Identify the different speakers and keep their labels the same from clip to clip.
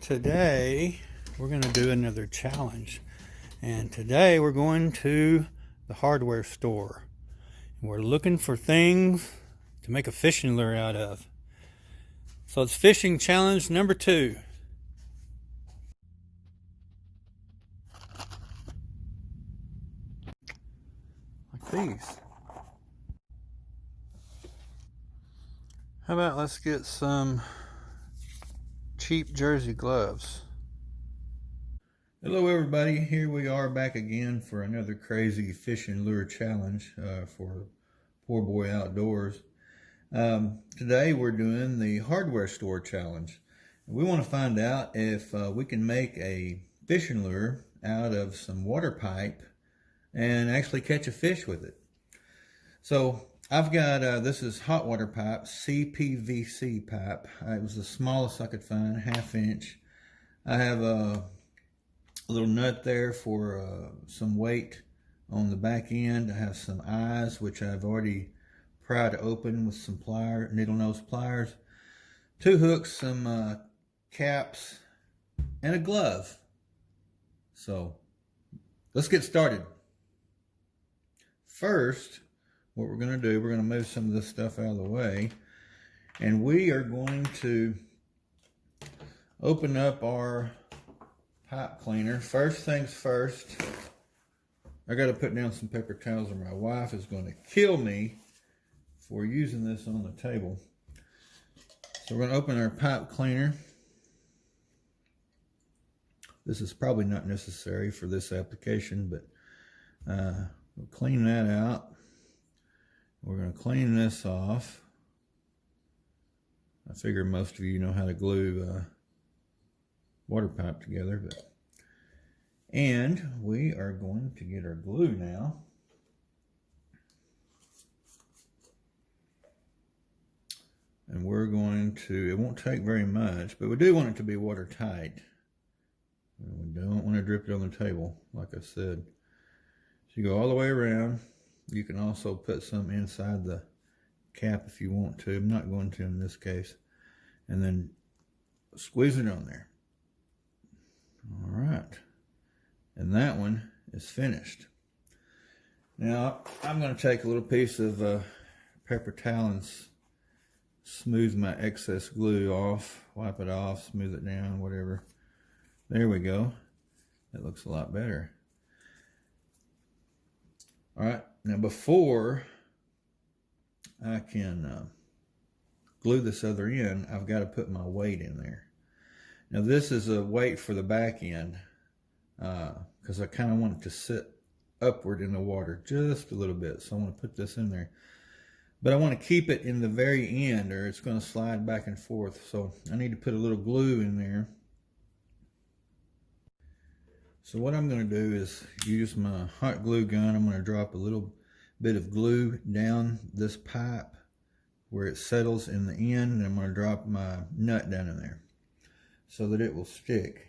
Speaker 1: Today we're going to do another challenge, and today we're going to the hardware store. We're looking for things to make a fishing lure out of. So it's fishing challenge number 2. Like these. How about let's get some cheap jersey gloves. Hello everybody, here we are back again for another crazy fishing lure challenge for Poor Boy Outdoors. Today we're doing the hardware store challenge. We want to find out if we can make a fishing lure out of some water pipe and actually catch a fish with it. So I've got, this is hot water pipe, CPVC pipe. It was the smallest I could find, 1/2 inch. I have a little nut there for some weight on the back end. I have some eyes, which I've already pried open with some needle nose pliers, 2 hooks, some caps, and a glove. So let's get started. First, what we're going to do, we're going to move some of this stuff out of the way, and we are going to open up our pipe cleaner. First things first, I got to put down some paper towels or my wife is going to kill me for using this on the table. So we're going to open our pipe cleaner. This is probably not necessary for this application, but we'll clean that out. We're going to clean this off. I figure most of you know how to glue water pipe together, and we are going to get our glue now. And we're going to, it won't take very much, but we do want it to be watertight. We don't want to drip it on the table, like I said. So you go all the way around. You can also put some inside the cap if you want to. I'm not going to in this case. And then squeeze it on there. All right. And that one is finished. Now, I'm going to take a little piece of paper towel and smooth my excess glue off, wipe it off, smooth it down, whatever. There we go. That looks a lot better. All right, now before I can glue this other end, I've got to put my weight in there. Now this is a weight for the back end because I kind of want it to sit upward in the water just a little bit. So I want to put this in there. But I want to keep it in the very end or it's going to slide back and forth. So I need to put a little glue in there. So what I'm going to do is use my hot glue gun. I'm going to drop a little bit of glue down this pipe where it settles in the end. And I'm going to drop my nut down in there so that it will stick.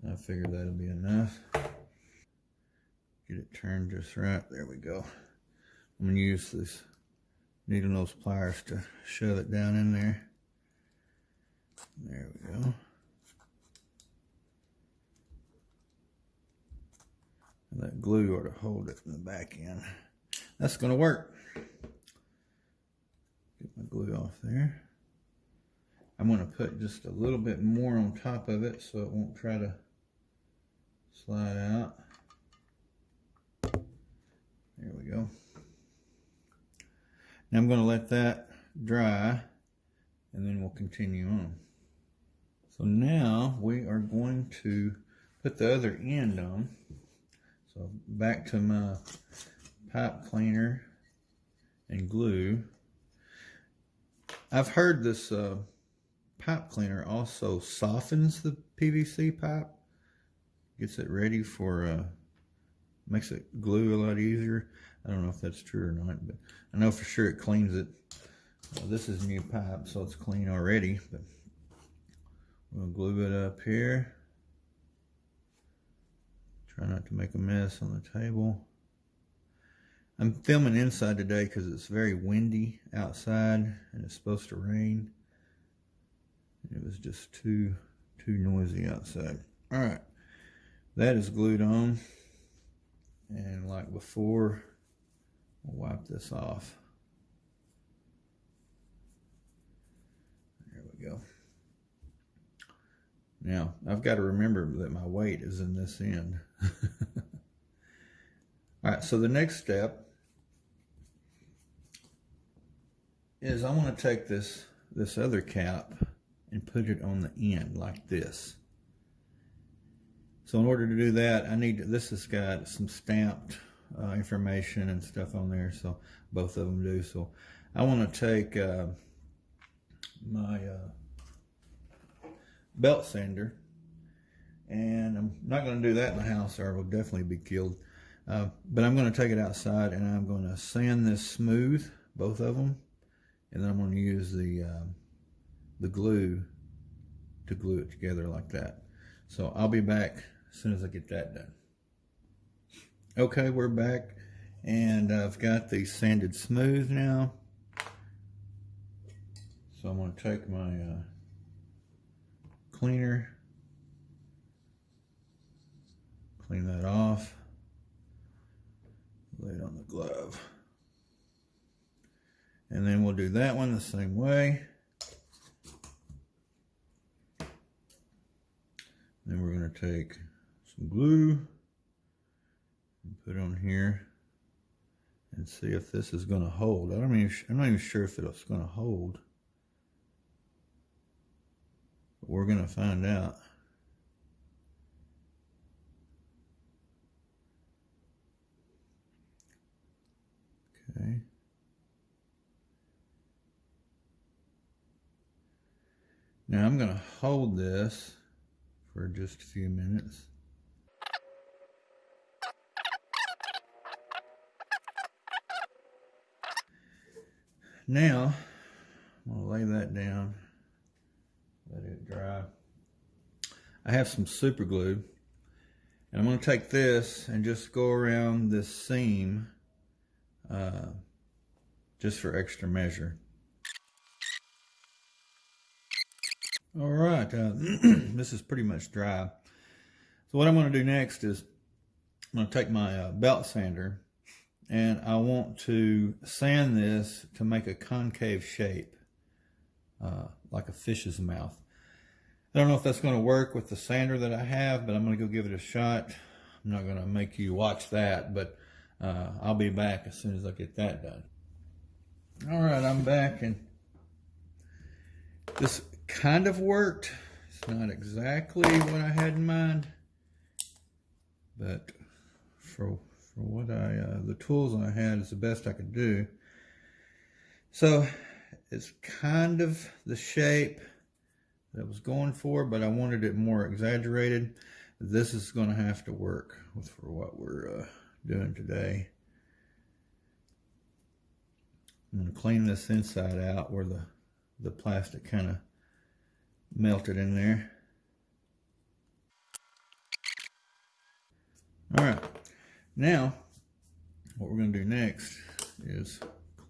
Speaker 1: I figure that'll be enough. Get it turned just right. There we go. I'm going to use this needle nose pliers to shove it down in there. There we go. And that glue ought to hold it in the back end. That's going to work. Get my glue off there. I'm going to put just a little bit more on top of it so it won't try to slide out. There we go. Now I'm going to let that dry and then we'll continue on. So now we are going to put the other end on. So back to my pipe cleaner and glue. I've heard this pipe cleaner also softens the PVC pipe. Gets it ready for makes it glue a lot easier. I don't know if that's true or not, but I know for sure it cleans it. This is new pipe, so it's clean already, but we'll glue it up here. Try not to make a mess on the table. I'm filming inside today because it's very windy outside and it's supposed to rain. It was just too noisy outside. All right, that is glued on. And like before, we'll wipe this off. There we go. Now, I've got to remember that my weight is in this end. All right, so the next step is I want to take this other cap and put it on the end like this. So in order to do that, this has got some stamped information and stuff on there, so both of them do. So I want to take my belt sander, and I'm not going to do that in the house or I will definitely be killed. But I'm going to take it outside and I'm going to sand this smooth, both of them, and then I'm going to use the glue to glue it together like that. So I'll be back as soon as I get that done. Okay, we're back, and I've got these sanded smooth now. So I'm going to take my cleaner, clean that off, lay it on the glove. And then we'll do that one the same way. Then we're going to take some glue and put it on here and see if this is going to hold. I'm not even sure if it's going to hold, but we're going to find out. Okay. Now I'm going to hold this for just a few minutes. Now, I'm going to lay that down, let it dry. I have some super glue, and I'm going to take this and just go around this seam just for extra measure. All right, this is pretty much dry. So what I'm going to do next is I'm going to take my belt sander, and I want to sand this to make a concave shape, like a fish's mouth. I don't know if that's going to work with the sander that I have, but I'm going to go give it a shot. I'm not going to make you watch that, but I'll be back as soon as I get that done. All right, I'm back, and this kind of worked. It's not exactly what I had in mind, but for what the tools I had is the best I could do. So it's kind of the shape that I was going for, but I wanted it more exaggerated. This is going to have to work for what we're doing today. I'm going to clean this inside out where the plastic kind of melted in there. All right, now what we're going to do next is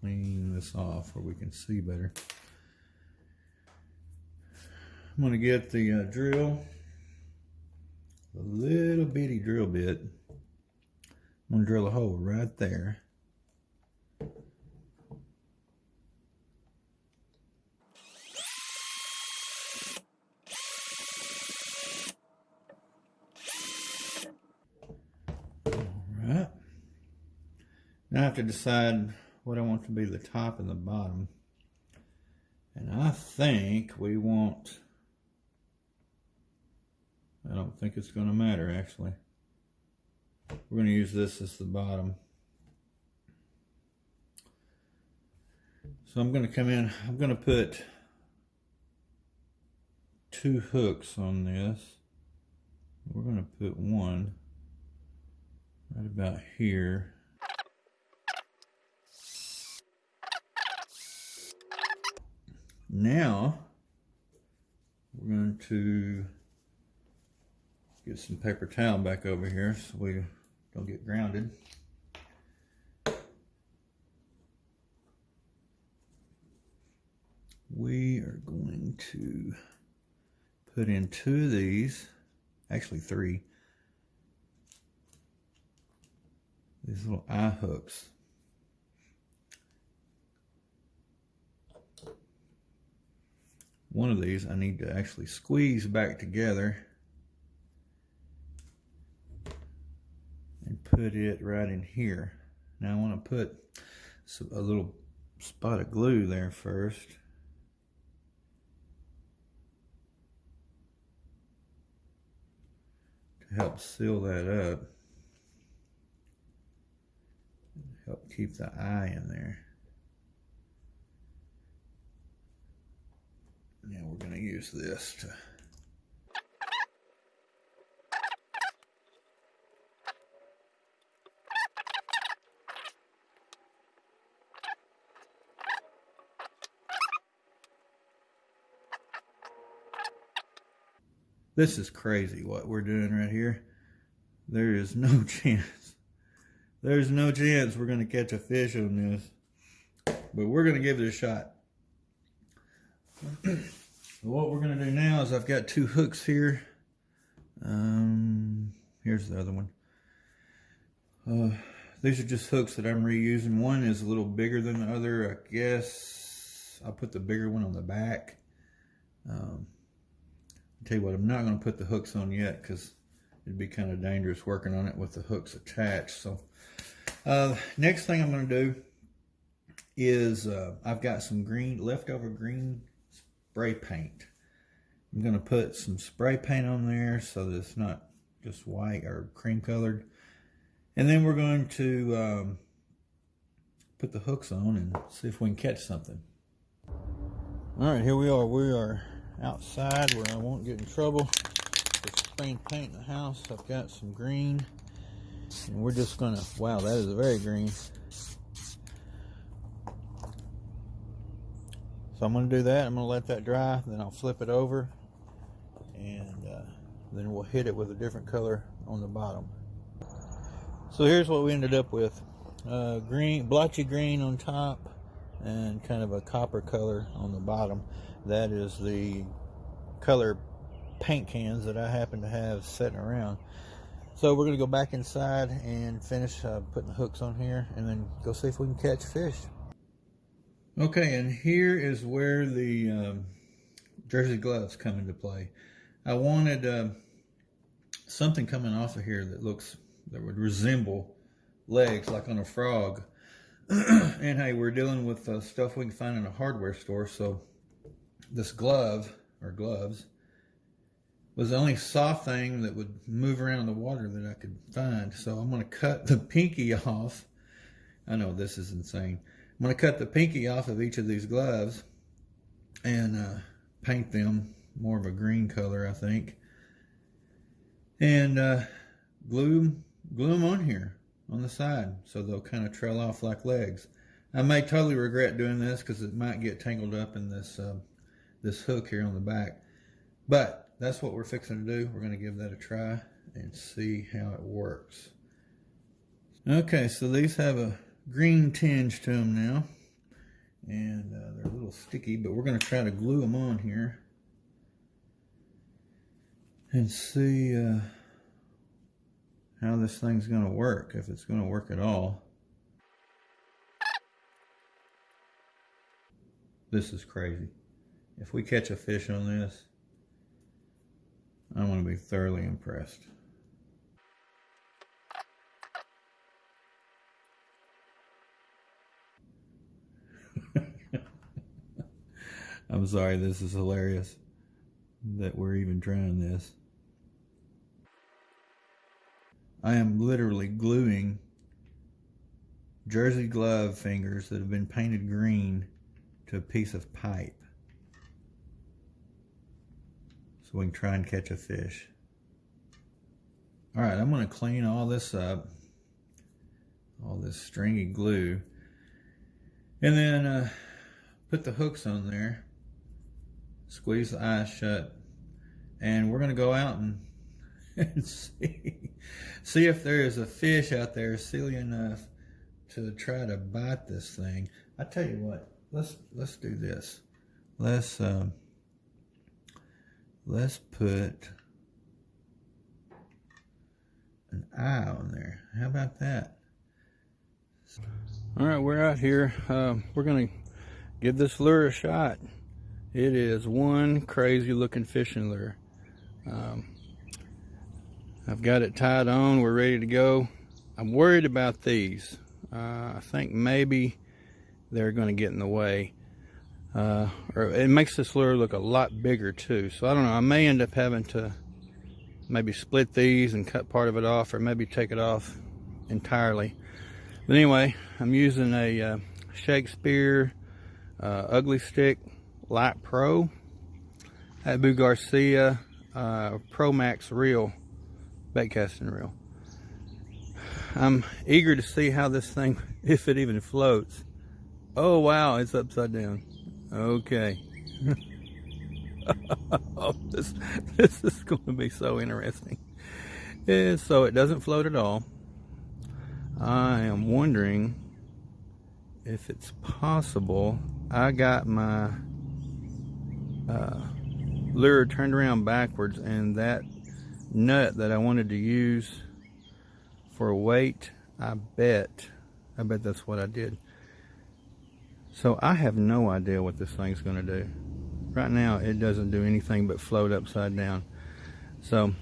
Speaker 1: clean this off where we can see better. I'm going to get the drill, a little bitty drill bit. I'm going to drill a hole right there. Alright. Now I have to decide what I want to be the top and the bottom. And I think we want, I don't think it's going to matter actually. We're going to use this as the bottom. So I'm going to come in, I'm going to put 2 hooks on this. We're going to put one right about here. Now we're going to get some paper towel back over here so we don't get grounded. We are going to put in 2 of these, actually 3. These little eye hooks. One of these I need to actually squeeze back together and put it right in here. Now I want to put a little spot of glue there first. To help seal that up. Help keep the eye in there. Now we're going to use this to This is crazy what we're doing right here. There is no chance. There's no chance we're going to catch a fish on this. But we're going to give it a shot. What we're going to do now is I've got 2 hooks here. Here's the other one. These are just hooks that I'm reusing. One is a little bigger than the other. I guess I'll put the bigger one on the back. Tell you what, I'm not going to put the hooks on yet because it'd be kind of dangerous working on it with the hooks attached. So next thing I'm going to do is I've got some leftover green spray paint. I'm going to put some spray paint on there so that it's not just white or cream colored. And then we're going to put the hooks on and see if we can catch something. All right, here we are. We are outside where I won't get in trouble with spraying paint in the house. I've got some green, and we're just gonna, wow, that is very green. So I'm gonna do that. I'm gonna let that dry, then I'll flip it over, and then we'll hit it with a different color on the bottom. So here's what we ended up with. Green, blotchy green on top, and kind of a copper color on the bottom. That is the color paint cans that I happen to have sitting around. So we're going to go back inside and finish putting the hooks on here, and then go see if we can catch fish. Okay, and here is where the jersey gloves come into play. I wanted something coming off of here that would resemble legs, like on a frog. And hey, we're dealing with stuff we can find in a hardware store, so this glove, or gloves, was the only soft thing that would move around in the water that I could find. So I'm going to cut the pinky off. I know this is insane. I'm going to cut the pinky off of each of these gloves and paint them more of a green color, I think. And glue them on here on the side so they'll kind of trail off like legs. I may totally regret doing this because it might get tangled up in this this hook here on the back, but that's what we're fixing to do. We're going to give that a try and see how it works. Okay, so these have a green tinge to them now, and they're a little sticky, but we're going to try to glue them on here and see how this thing's going to work, if it's going to work at all. This is crazy. If we catch a fish on this, I'm going to be thoroughly impressed. I'm sorry, this is hilarious that we're even trying this. I am literally gluing jersey glove fingers that have been painted green to a piece of pipe so we can try and catch a fish. Alright, I'm going to clean all this up, all this stringy glue, and then put the hooks on there, squeeze the eyes shut, and we're going to go out and see if there is a fish out there silly enough to try to bite this thing. I tell you what, let's do this. Let's Let's put an eye on there. How about that? All right, we're out here. We're gonna give this lure a shot. It is one crazy looking fishing lure. I've got it tied on. We're ready to go. I'm worried about these. I think maybe they're going to get in the way. Or it makes this lure look a lot bigger too. So I don't know. I may end up having to maybe split these and cut part of it off, or maybe take it off entirely. But anyway, I'm using a Shakespeare Ugly Stick Light Pro Abu Garcia Pro Max reel, bait casting reel. I'm eager to see how this thing, if it even floats. Oh wow, it's upside down. Okay. Oh, this is going to be so interesting. Yeah, so it doesn't float at all. I am wondering if it's possible. I got my lure turned around backwards, and that nut that I wanted to use for a weight, I bet that's what I did. So I have no idea what this thing's going to do. Right now it doesn't do anything but float upside down. So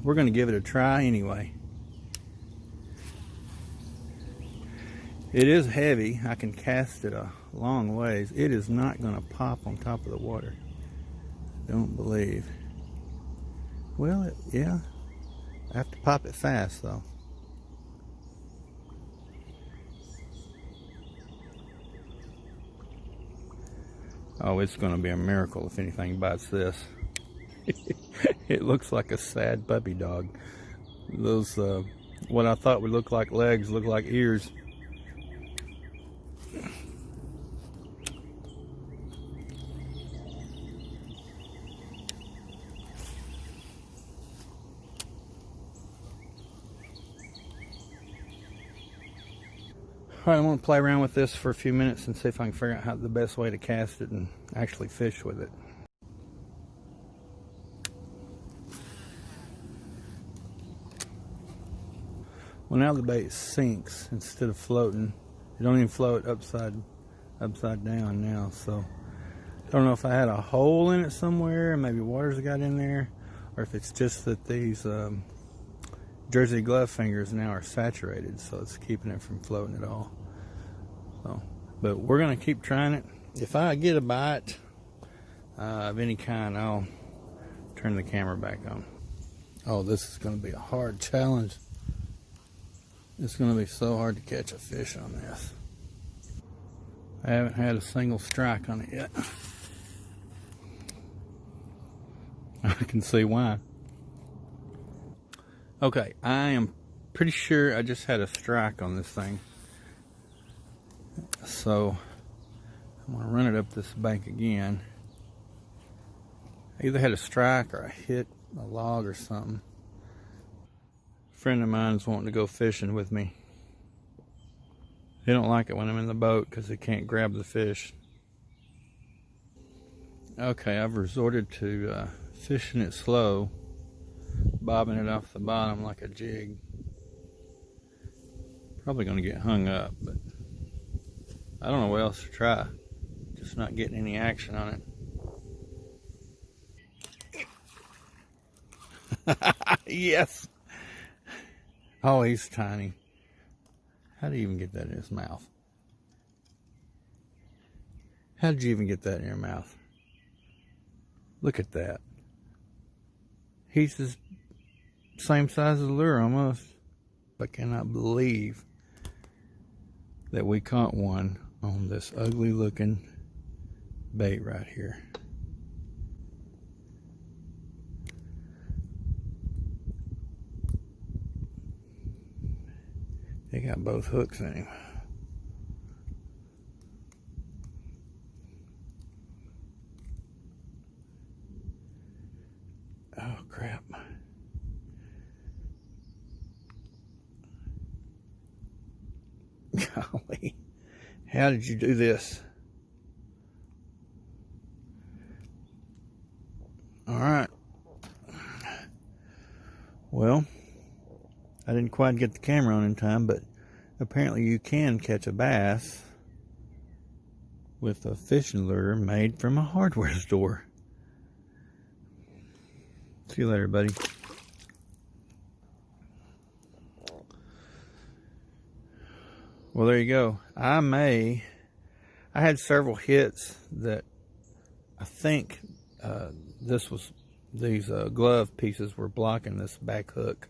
Speaker 1: we're going to give it a try anyway. It is heavy. I can cast it a long ways. It is not going to pop on top of the water. Don't believe. Well, yeah. I have to pop it fast though. Oh, it's going to be a miracle if anything bites this. It looks like a sad puppy dog. Those, what I thought would look like legs, look like ears. Alright, I'm going to play around with this for a few minutes and see if I can figure out how the best way to cast it and actually fish with it. Well, now the bait sinks instead of floating. It don't even float upside down now, so I don't know if I had a hole in it somewhere and maybe water's got in there, or if it's just that these jersey glove fingers now are saturated, so it's keeping it from floating at all. So, but we're gonna keep trying it. If I get a bite of any kind, I'll turn the camera back on. Oh, this is gonna be a hard challenge. It's gonna be so hard to catch a fish on this. I haven't had a single strike on it yet. I can see why. Okay, I am pretty sure I just had a strike on this thing. So I'm gonna run it up this bank again. I either had a strike or I hit a log or something. A friend of mine's wanting to go fishing with me. They don't like it when I'm in the boat because they can't grab the fish. Okay, I've resorted to fishing it slow, bobbing it off the bottom like a jig. Probably gonna get hung up, but I don't know what else to try. Just not getting any action on it. Yes. Oh, he's tiny. How do you even get that in his mouth? How did you even get that in your mouth? Look at that. He's the same size as the lure almost. I cannot believe that we caught one on this ugly looking bait right here. He got both hooks in him. Oh crap. Golly, how did you do this? All right. Well, I didn't quite get the camera on in time, but apparently you can catch a bass with a fishing lure made from a hardware store. See you later, buddy. Well, there you go. I had several hits that I think these glove pieces were blocking this back hook.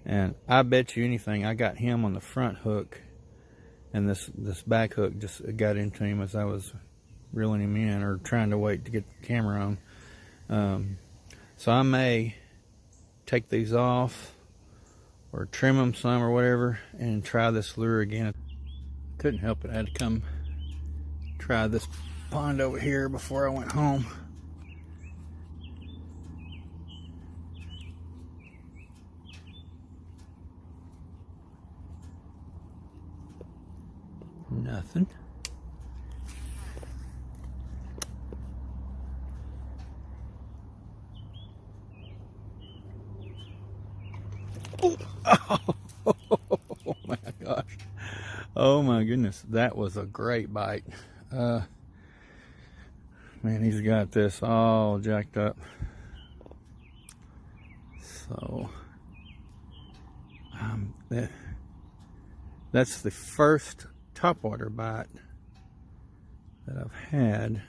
Speaker 1: And I bet you anything, I got him on the front hook, and this back hook just got into him as I was reeling him in or trying to wait to get the camera on. So I may take these off or trim them some or whatever and try this lure again. Couldn't help it, I had to come try this pond over here before I went home. Nothing. Oh my gosh. Oh my goodness. That was a great bite. Man, he's got this all jacked up. So that's the first topwater bite that I've had,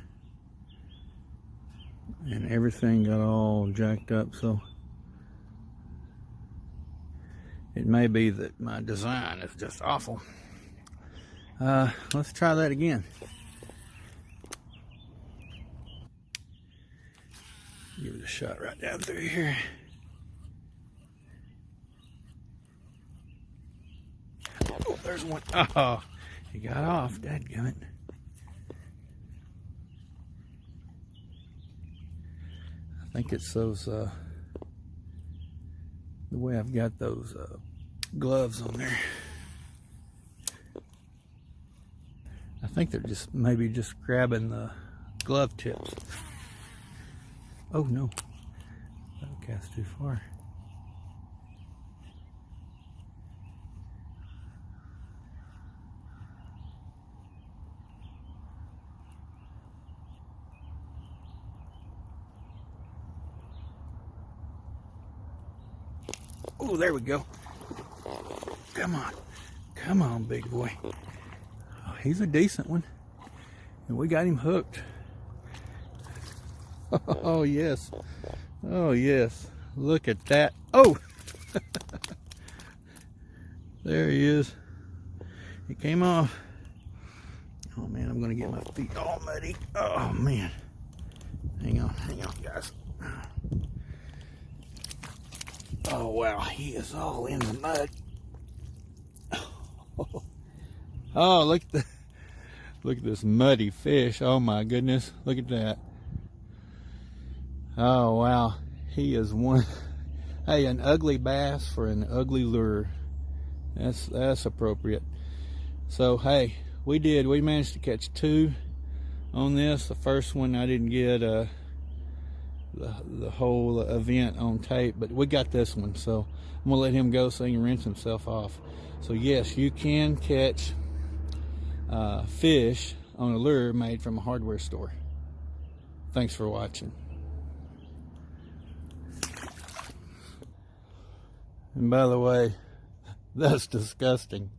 Speaker 1: and everything got all jacked up. So it may be that my design is just awful. Let's try that again. Give it a shot right down through here. Oh, there's one. Oh, he got off. Dadgummit. I think it's those, the way I've got those gloves on there. I think they're just maybe just grabbing the glove tips. Oh no, that'll cast too far. Oh, there we go. Come on. Come on, big boy. Oh, he's a decent one. And we got him hooked. Oh, yes. Oh, yes. Look at that. Oh! There he is. He came off. Oh, man, I'm going to get my feet all muddy. Oh, man. Hang on, guys. Oh, wow, he is all in the mud. Oh, look at this muddy fish. Oh my goodness, look at that. Oh wow, he is one. Hey, an ugly bass for an ugly lure. That's appropriate. So hey, we managed to catch two on this. The first one I didn't get the whole event on tape, but we got this one, so I'm gonna let him go so he can rinse himself off. So yes, you can catch fish on a lure made from a hardware store. Thanks for watching. And by the way, that's disgusting.